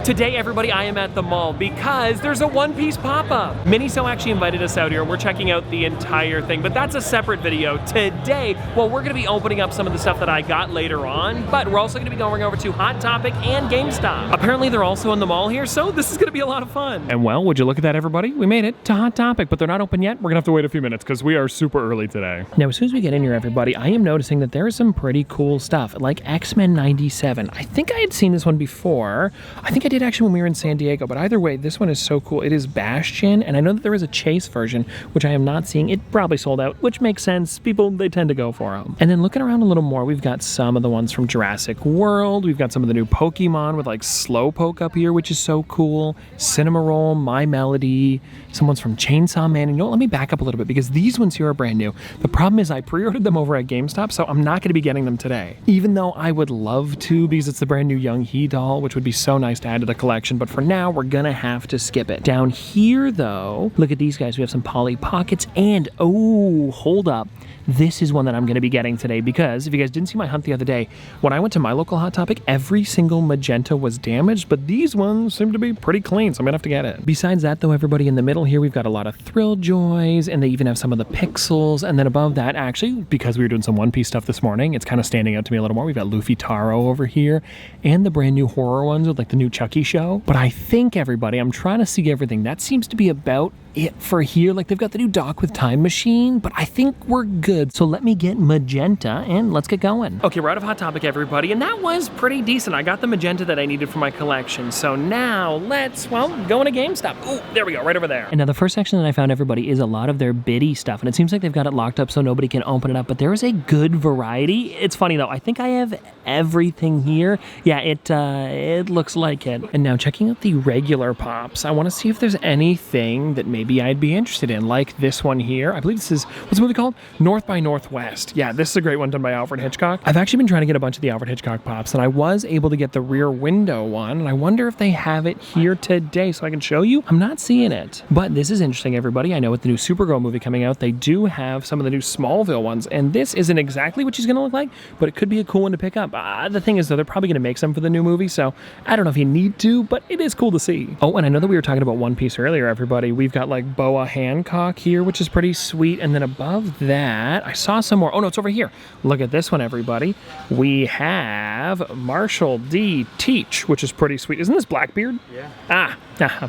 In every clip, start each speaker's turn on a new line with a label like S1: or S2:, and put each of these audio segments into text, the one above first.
S1: Today, everybody, I am at the mall because there's a One Piece pop-up. Miniso actually invited us out here, and we're checking out the entire thing, but that's a separate video. Today, well, we're gonna be opening up some of the stuff that I got later on, but we're also gonna be going over to Hot Topic and GameStop. Apparently, they're also in the mall here, so this is gonna be a lot of fun. And well, would you look at that, everybody? We made it to Hot Topic, but they're not open yet. We're gonna have to wait a few minutes because we are super early today. Now, as soon as we get in here, everybody, I am noticing that there is some pretty cool stuff, like X-Men 97. I think I had seen this one before. I think I did actually when we were in San Diego, but either way, this one is so cool. It is Bastion, and I know that there is a Chase version, which I am not seeing. It probably sold out, which makes sense. People, they tend to go for them. And then looking around a little more, we've got some of the ones from Jurassic World. We've got some of the new Pokemon with like Slowpoke up here, which is so cool. Cinnamoroll, My Melody, some ones from Chainsaw Man. And you know what? Let me back up a little bit because these ones here are brand new. The problem is I pre-ordered them over at GameStop, so I'm not going to be getting them today. Even though I would love to because it's the brand new Young He doll, which would be so nice to add to the collection, but for now, we're gonna have to skip it. Down here, though, look at these guys. We have some Polly Pockets, and oh, hold up. This is one that I'm going to be getting today because if you guys didn't see my hunt the other day, when I went to my local Hot Topic, every single magenta was damaged, but these ones seem to be pretty clean, so I'm going to have to get it. Besides that, though, everybody, in the middle here, we've got a lot of Thrill Joys, and they even have some of the Pixels, and then above that, actually, because we were doing some One Piece stuff this morning, it's kind of standing out to me a little more. We've got Luffy Taro over here, and the brand new horror ones with like the new Chucky show. But I think, everybody, I'm trying to see everything. That seems to be about it for here. Like, they've got the new Doc with Time Machine, but I think we're good. So let me get magenta and let's get going. Okay, we're out of Hot Topic, everybody, and that was pretty decent. I got the magenta that I needed for my collection. So now let's, well, go into GameStop. Oh, there we go, right over there. And now the first section that I found, everybody, is a lot of their biddy stuff, and it seems like they've got it locked up so nobody can open it up, but there is a good variety. It's funny though, I think I have everything here. Yeah, it looks like it. And now checking out the regular Pops, I want to see if there's anything that maybe I'd be interested in, like this one here. I believe this is, what's the movie called? North by Northwest. Yeah, this is a great one done by Alfred Hitchcock. I've actually been trying to get a bunch of the Alfred Hitchcock Pops, and I was able to get the Rear Window one, and I wonder if they have it here today so I can show you. I'm not seeing it, but this is interesting, everybody. I know with the new Supergirl movie coming out, they do have some of the new Smallville ones, and this isn't exactly what she's going to look like, but it could be a cool one to pick up. The thing is, though, they're probably going to make some for the new movie, so I don't know if you need to, but it is cool to see. Oh, and I know that we were talking about One Piece earlier, everybody. We've got like Boa Hancock here, which is pretty sweet, and then above that, I saw some more. Oh, no, it's over here. Look at this one, everybody. We have Marshall D. Teach, which is pretty sweet. Isn't this Blackbeard? Yeah.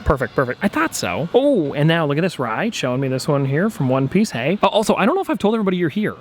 S1: Perfect. I thought so. Oh, and now look at this ride, showing me this one here from One Piece. Hey. Oh, also, I don't know if I've told everybody you're here.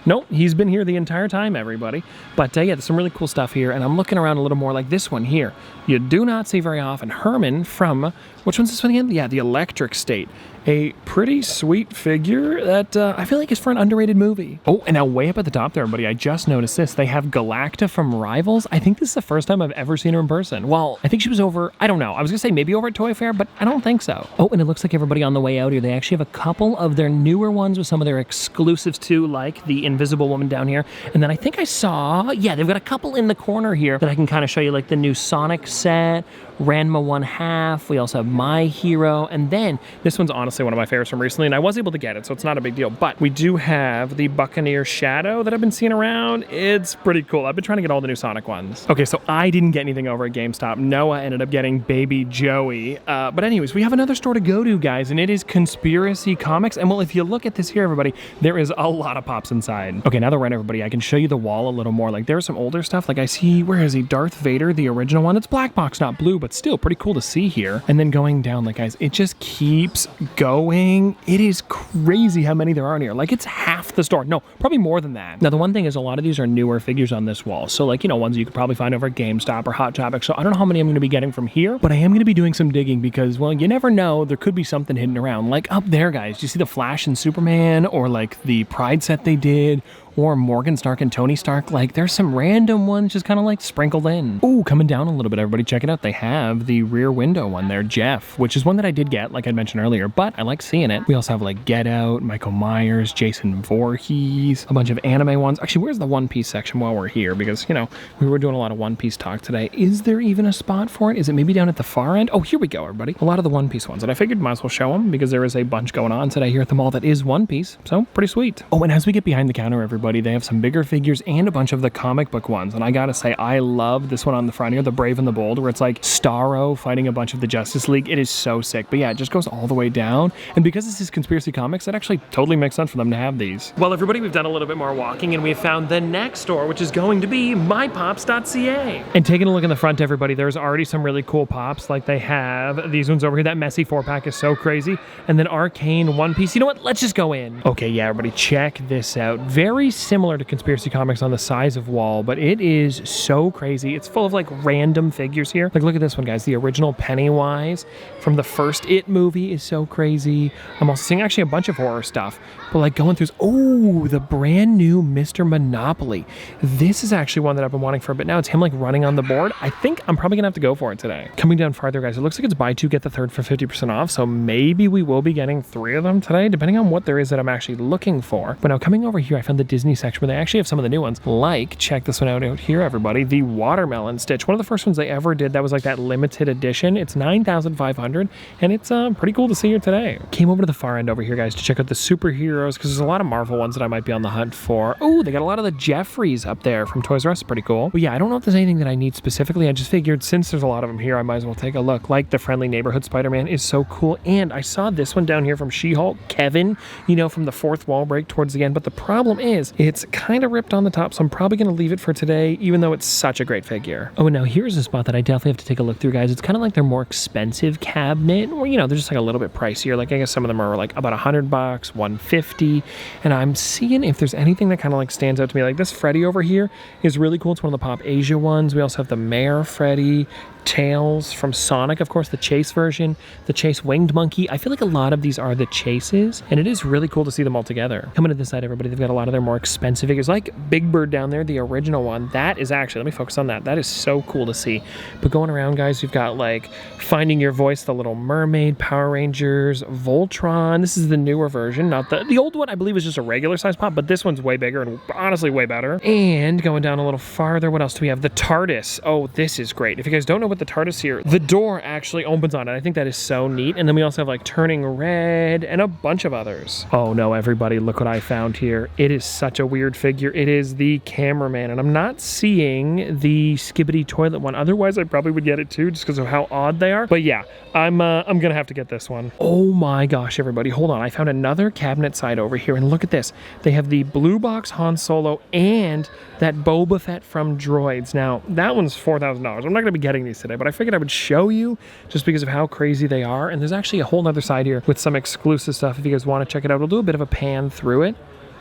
S1: Nope, he's been here the entire time, everybody. But yeah, there's some really cool stuff here, and I'm looking around a little more like this one here. You do not see very often. Herman from, which one's this one again? Yeah, the Electric State. A pretty sweet figure that I feel like is for an underrated movie. Oh, and now way up at the top there, everybody, I just noticed this. They have Galacta from Rivals. I think this is the first time I've ever seen her in person. Well, I think she was over, I don't know. I was gonna say maybe over at Toy Fair, but I don't think so. Oh, and it looks like everybody on the way out here, they actually have a couple of their newer ones with some of their exclusives too, like the Invisible Woman down here. And then I think I saw, yeah, they've got a couple in the corner here that I can kind of show you, like the new Sonic set, Ranma 1/2. We also have My Hero, and then this one's honestly one of my favorites from recently, and I was able to get it, so it's not a big deal. But we do have the Buccaneer Shadow that I've been seeing around. It's pretty cool. I've been trying to get all the new Sonic ones. Okay, so I didn't get anything over at GameStop. Noah ended up getting Baby Joey. But anyways, we have another store to go to, guys, and it is Conspiracy Comics. And well, if you look at this here, everybody, there is a lot of Pops inside. Okay, now that we're in, everybody, I can show you the wall a little more. Like, there's some older stuff. Like, I see, where is he? Darth Vader, the original one. It's black box, not blue, but still pretty cool to see here. And then going down, like, guys, it just keeps going. It is crazy how many there are in here. Like, it's half the store. No, probably more than that. Now, the one thing is a lot of these are newer figures on this wall. So, like, you know, ones you could probably find over at GameStop or Hot Topic. So I don't know how many I'm going to be getting from here, but I am going to be doing some digging because, well, you never know. There could be something hidden around. Like up there, guys. Do you see the Flash and Superman, or like the Pride set they did, or Morgan Stark and Tony Stark? Like, there's some random ones just kind of like sprinkled in. Ooh, coming down a little bit, everybody, check it out. They have the Rear Window one there, Jeff, which is one that I did get, like I mentioned earlier, but I like seeing it. We also have like Get Out, Michael Myers, Jason Voorhees, a bunch of anime ones. Actually, where's the One Piece section while we're here? Because, you know, we were doing a lot of One Piece talk today. Is there even a spot for it? Is it maybe down at the far end? Oh, here we go, everybody. A lot of the One Piece ones, and I figured might as well show them because there is a bunch going on today here at the mall that is One Piece, so pretty sweet. Oh, and as we get behind the counter, everybody, everybody, they have some bigger figures and a bunch of the comic book ones. And I gotta say, I love this one on the front here, the Brave and the Bold, where it's like Starro fighting a bunch of the Justice League. It is so sick. But yeah, it just goes all the way down. And because this is Conspiracy Comics, that actually totally makes sense for them to have these. Well, everybody, we've done a little bit more walking and we've found the next store, which is going to be Pops.ca. And taking a look in the front, everybody, there's already some really cool Pops. Like they have these ones over here. That messy 4-pack is so crazy. And then Arcane One Piece. You know what? Let's just go in. Okay, yeah, everybody, check this out. Very similar to Conspiracy Comics on the size of wall, but it is so crazy. It's full of like random figures here. Like look at this one, guys. The original Pennywise from the first It movie is so crazy. I'm also seeing actually a bunch of horror stuff, but like going through, oh, the brand new Mr. Monopoly. This is actually one that I've been wanting for a bit now. It's him like running on the board. I think I'm probably gonna have to go for it today. Coming down farther, guys, it looks like it's buy two, get the third for 50% off. So maybe we will be getting 3 of them today, depending on what there is that I'm actually looking for. But now coming over here, I found the Disney section where they actually have some of the new ones. Like, check this one out here, everybody. The Watermelon Stitch. One of the first ones they ever did that was like that limited edition. It's 9,500 and it's pretty cool to see here today. Came over to the far end over here, guys, to check out the superheroes because there's a lot of Marvel ones that I might be on the hunt for. Oh, they got a lot of the Jeffries up there from Toys R Us. Pretty cool. But yeah, I don't know if there's anything that I need specifically. I just figured since there's a lot of them here, I might as well take a look. Like the Friendly Neighborhood Spider-Man is so cool. And I saw this one down here from She-Hulk, Kevin, you know, from the fourth wall break towards the end. But the problem is it's kind of ripped on the top, so I'm probably going to leave it for today, even though it's such a great figure. Oh, and now here's a spot that I definitely have to take a look through, guys. It's kind of like their more expensive cabinet, or, you know, they're just like a little bit pricier. Like, I guess some of them are like about $100, $150. And I'm seeing if there's anything that kind of like stands out to me. Like this Freddy over here is really cool. It's one of the Pop Asia ones. We also have the Mayor Freddy, Tails from Sonic, of course, the Chase version, the Chase Winged Monkey. I feel like a lot of these are the Chases, and it is really cool to see them all together. Coming to this side, everybody, they've got a lot of their more expensive figures, like Big Bird down there, the original one. That is actually, let me focus on that. That is so cool to see. But going around, guys, you've got like Finding Your Voice, the Little Mermaid, Power Rangers, Voltron. This is the newer version, not the old one, I believe, is just a regular size Pop, but this one's way bigger and honestly way better. And going down a little farther, what else do we have? The TARDIS. Oh, this is great. If you guys don't know what the TARDIS here, the door actually opens on it. I think that is so neat. And then we also have like Turning Red and a bunch of others. Oh no, everybody, look what I found here. It is such a weird figure. It is the Cameraman, and I'm not seeing the Skibbity Toilet one. Otherwise, I probably would get it too, just because of how odd they are. But yeah, I'm gonna have to get this one. Oh my gosh, everybody, hold on. I found another cabinet side over here, and look at this. They have the Blue Box Han Solo and that Boba Fett from Droids. Now, that one's $4,000. I'm not gonna be getting these today, but I figured I would show you just because of how crazy they are. And there's actually a whole nother side here with some exclusive stuff if you guys want to check it out. We'll do a bit of a pan through it,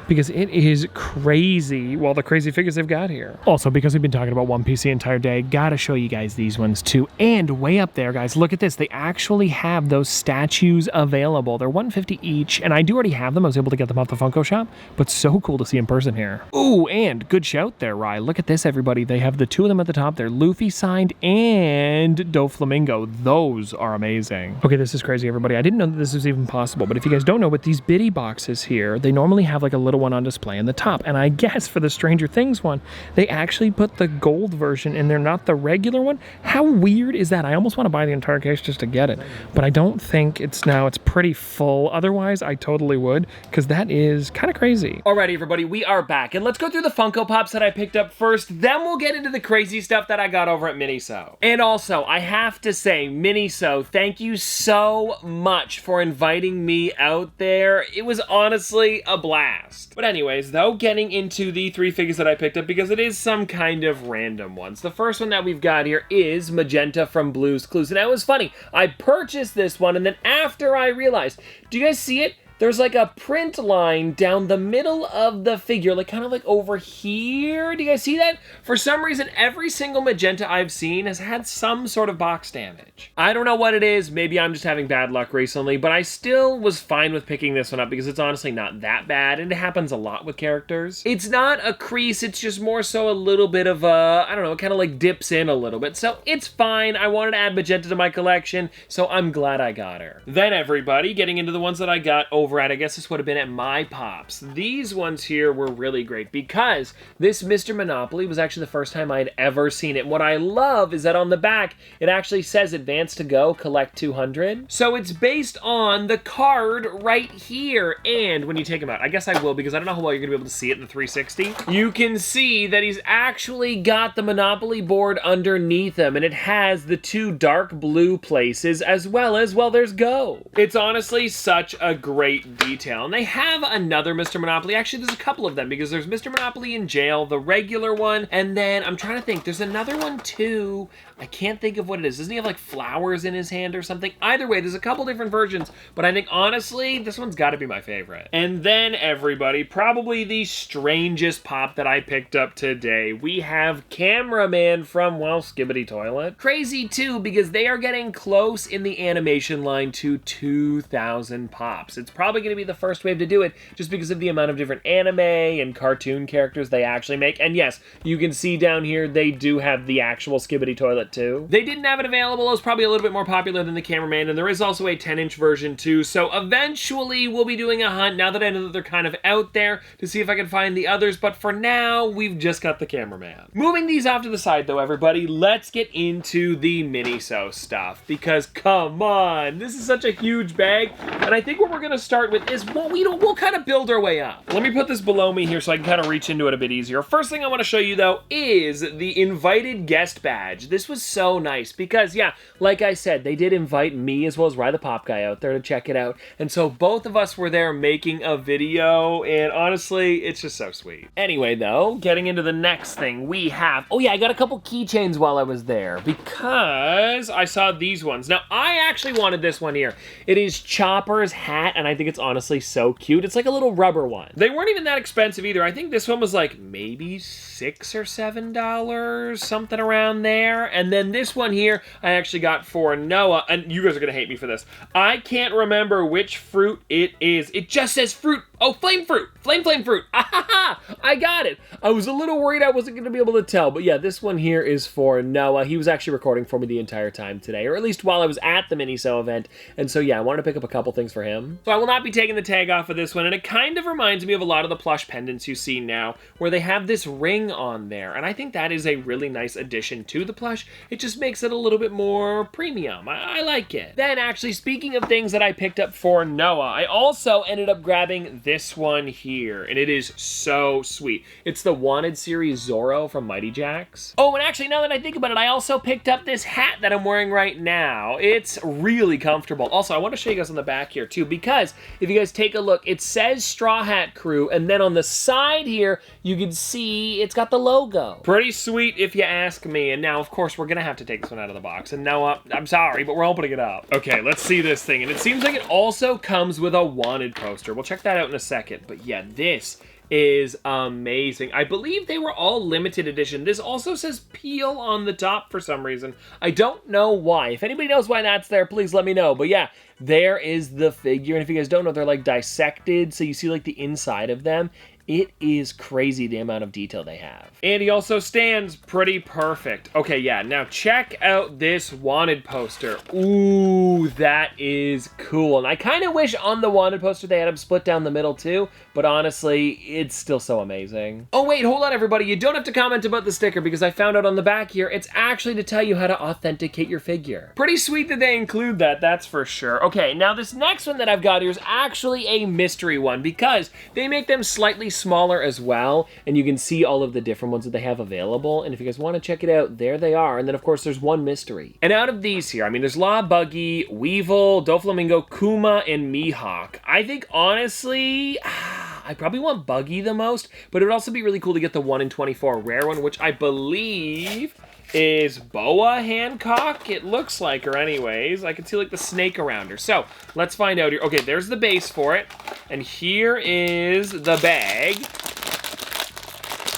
S1: because it is crazy, well, the crazy figures they've got here. Also, because we've been talking about One Piece the entire day, gotta show you guys these ones too. And way up there, guys, look at this. They actually have those statues available. They're $150 each, and I do already have them. I was able to get them off the Funko shop, but so cool to see in person here. Ooh, and good shout there, Rye. Look at this, everybody. They have the 2 of them at the top. They're Luffy signed and Doflamingo. Those are amazing. Okay, this is crazy, everybody. I didn't know that this was even possible, but if you guys don't know, with these biddy boxes here, they normally have like a little one on display in the top, and I guess for the Stranger Things one they actually put the gold version in there, not the regular one. How weird is that? I almost want to buy the entire case just to get it, but I don't think it's pretty full. Otherwise I totally would, because that is kind of crazy. Alrighty, everybody, we are back, and let's go through the Funko Pops that I picked up first, then we'll get into the crazy stuff that I got over at Miniso. And also, I have to say, Miniso, thank you so much for inviting me out there. It was honestly a blast. But anyways, though, getting into the 3 figures that I picked up, because it is some kind of random ones. The first one that we've got here is Magenta from Blue's Clues. And that was funny. I purchased this one, and then after I realized, do you guys see it? There's like a print line down the middle of the figure, like kind of like over here. Do you guys see that? For some reason, every single Magenta I've seen has had some sort of box damage. I don't know what it is. Maybe I'm just having bad luck recently, but I still was fine with picking this one up because it's honestly not that bad, and it happens a lot with characters. It's not a crease, it's just more so a little bit of a, I don't know, it kind of like dips in a little bit. So it's fine. I wanted to add Magenta to my collection, so I'm glad I got her. Then everybody, getting into the ones that I got over over at, I guess this would have been at My Pops. These ones here were really great because this Mr. Monopoly was actually the first time I'd ever seen it. And what I love is that on the back, it actually says advance to go, collect 200. So it's based on the card right here. And when you take them out, I guess I will because I don't know how well you're gonna be able to see it in the 360. You can see that he's actually got the Monopoly board underneath him, and it has the two dark blue places as well as, well, there's go. It's honestly such a great detail. And they have another Mr. Monopoly. Actually, there's a couple of them because there's Mr. Monopoly in jail, the regular one, and then I'm trying to think, there's another one too. I can't think of what it is. Doesn't he have like flowers in his hand or something? Either way, there's a couple different versions, but I think honestly, this one's gotta be my favorite. And then everybody, probably the strangest pop that I picked up today. We have Cameraman from, well, Skibidi Toilet. Crazy too, because they are getting close in the animation line to 2,000 pops. It's probably gonna be the first wave to do it just because of the amount of different anime and cartoon characters they actually make. And yes, you can see down here, they do have the actual Skibidi Toilet too. They didn't have it available. It was probably a little bit more popular than the Cameraman, and there is also a 10-inch version too. So eventually we'll be doing a hunt now that I know that they're kind of out there to see if I can find the others, but for now, we've just got the Cameraman. Moving these off to the side though, everybody, let's get into the Miniso stuff, because come on, this is such a huge bag, and I think what we're gonna start with is, well, we'll kind of build our way up. Let me put this below me here so I can kind of reach into it a bit easier. First thing I want to show you though is the invited guest badge. This was so nice because, yeah, like I said, they did invite me as well as Rye the Pop Guy out there to check it out, and so both of us were there making a video, and honestly, it's just so sweet. Anyway though, getting into the next thing we have, oh yeah, I got a couple keychains while I was there because I saw these ones. Now, I actually wanted this one here. It is Chopper's hat, and I think it's honestly so cute. It's like a little rubber one. They weren't even that expensive either. I think this one was like maybe $6 or $7, something around there. And then this one here, I actually got for Noah, and you guys are gonna hate me for this. I can't remember which fruit it is. It just says fruit. Oh, flame fruit. Flame fruit. I got it. I was a little worried I wasn't going to be able to tell, but yeah, this one here is for Noah. He was actually recording for me the entire time today, or at least while I was at the Miniso event, and so yeah, I wanted to pick up a couple things for him. So I will not be taking the tag off of this one, and it kind of reminds me of a lot of the plush pendants you see now, where they have this ring on there, and I think that is a really nice addition to the plush. It just makes it a little bit more premium. I like it. Then actually, speaking of things that I picked up for Noah, I also ended up grabbing this one here, and it is so sweet. It's the Wanted series Zorro from Mighty Jaxx. Oh, and actually, now that I think about it, I also picked up this hat that I'm wearing right now. It's really comfortable. Also, I want to show you guys on the back here too, because if you guys take a look, it says Straw Hat Crew, and then on the side here, you can see it's got the logo. Pretty sweet if you ask me. And now, of course, we're gonna have to take this one out of the box. And Noah, I'm sorry, but we're opening it up. Okay, let's see this thing. And it seems like it also comes with a Wanted poster. We'll check that out in a second. But yeah, this is amazing. I believe they were all limited edition. This also says Peel on the top for some reason. I don't know why. If anybody knows why that's there, please let me know. But yeah, there is the figure. And if you guys don't know, they're like dissected, so you see like the inside of them. It is crazy the amount of detail they have. And he also stands pretty perfect. Okay, yeah, now check out this Wanted poster. Ooh, that is cool. And I kind of wish on the Wanted poster they had him split down the middle too, but honestly, it's still so amazing. Oh wait, hold on everybody. You don't have to comment about the sticker because I found out on the back here, it's actually to tell you how to authenticate your figure. Pretty sweet that they include that, that's for sure. Okay, now this next one that I've got here is actually a mystery one because they make them slightly smaller as well, and you can see all of the different ones that they have available, and if you guys want to check it out, there they are. And then of course there's one mystery. And out of these here, I mean, there's La Buggy, Weevil, Doflamingo, Kuma, and Mihawk. I think honestly, I probably want Buggy the most, but it would also be really cool to get the 1 in 24 rare one, which I believe is Boa Hancock, it looks like her anyways. I can see like the snake around her. So let's find out here. Okay, there's the base for it. And here is the bag.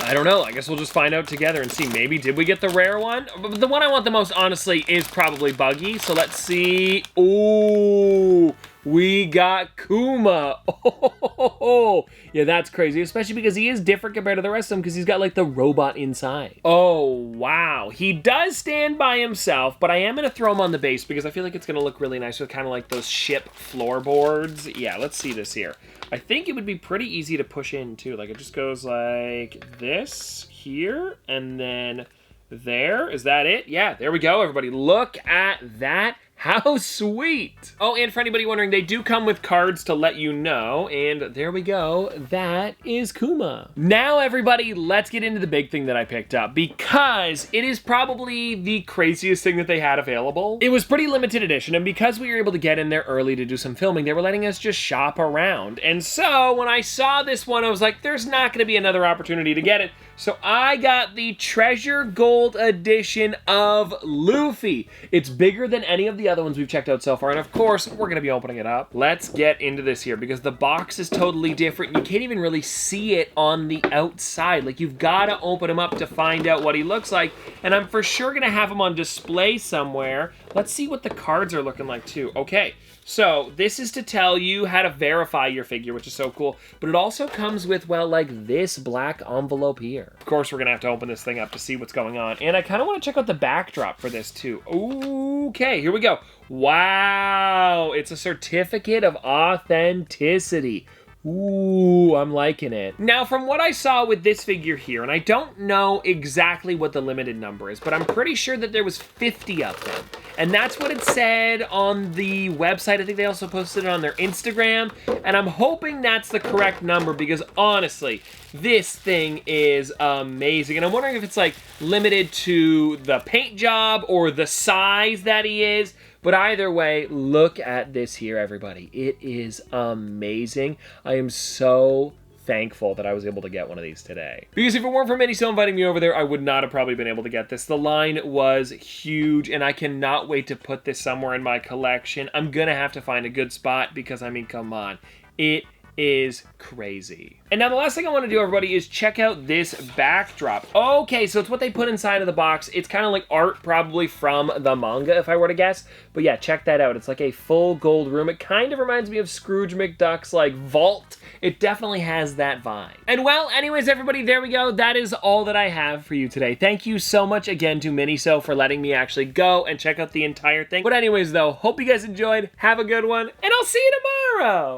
S1: I don't know, I guess we'll just find out together and see. Maybe did we get the rare one? The one I want the most, honestly, is probably Buggy. So let's see. Ooh, we got Kuma. Oh, yeah, that's crazy, especially because he is different compared to the rest of them because he's got like the robot inside. Oh, wow. He does stand by himself, but I am going to throw him on the base because I feel like it's going to look really nice with kind of like those ship floorboards. Yeah, let's see this here. I think it would be pretty easy to push in too. Like it just goes like this here and then there. Is that it? Yeah, there we go, everybody. Look at that. How sweet. Oh, and for anybody wondering, they do come with cards to let you know. And there we go. That is Kuma. Now, everybody, let's get into the big thing that I picked up because it is probably the craziest thing that they had available. It was pretty limited edition, and because we were able to get in there early to do some filming, they were letting us just shop around. And so when I saw this one, I was like, there's not going to be another opportunity to get it. So I got the Treasure Gold edition of Luffy. It's bigger than any of the other ones we've checked out so far, and of course, we're gonna be opening it up. Let's get into this here, because the box is totally different. You can't even really see it on the outside. Like, you've gotta open him up to find out what he looks like, and I'm for sure gonna have him on display somewhere. Let's see what the cards are looking like, too. Okay, so this is to tell you how to verify your figure, which is so cool, but it also comes with, well, like this black envelope here. Of course, we're gonna have to open this thing up to see what's going on, and I kind of want to check out the backdrop for this, too. Okay, here we go. Wow, it's a certificate of authenticity. Ooh, I'm liking it. Now, from what I saw with this figure here, and I don't know exactly what the limited number is, but I'm pretty sure that there was 50 of them. And that's what it said on the website. I think they also posted it on their Instagram. And I'm hoping that's the correct number because, honestly, this thing is amazing. And I'm wondering if it's, like, limited to the paint job or the size that he is. But either way, look at this here, everybody. It is amazing. I am so thankful that I was able to get one of these today. Because if it weren't for Miniso inviting me over there, I would not have probably been able to get this. The line was huge, and I cannot wait to put this somewhere in my collection. I'm gonna have to find a good spot because, I mean, come on. It is crazy. And now the last thing I want to do, everybody, is check out this backdrop. Okay, so it's what they put inside of the box. It's kind of like art probably from the manga, if I were to guess. But yeah, check that out. It's like a full gold room. It kind of reminds me of Scrooge McDuck's like vault. It definitely has that vibe. And well, anyways, everybody, there we go. That is all that I have for you today. Thank you so much again to Miniso for letting me actually go and check out the entire thing. But anyways, though, hope you guys enjoyed. Have a good one, and I'll see you tomorrow.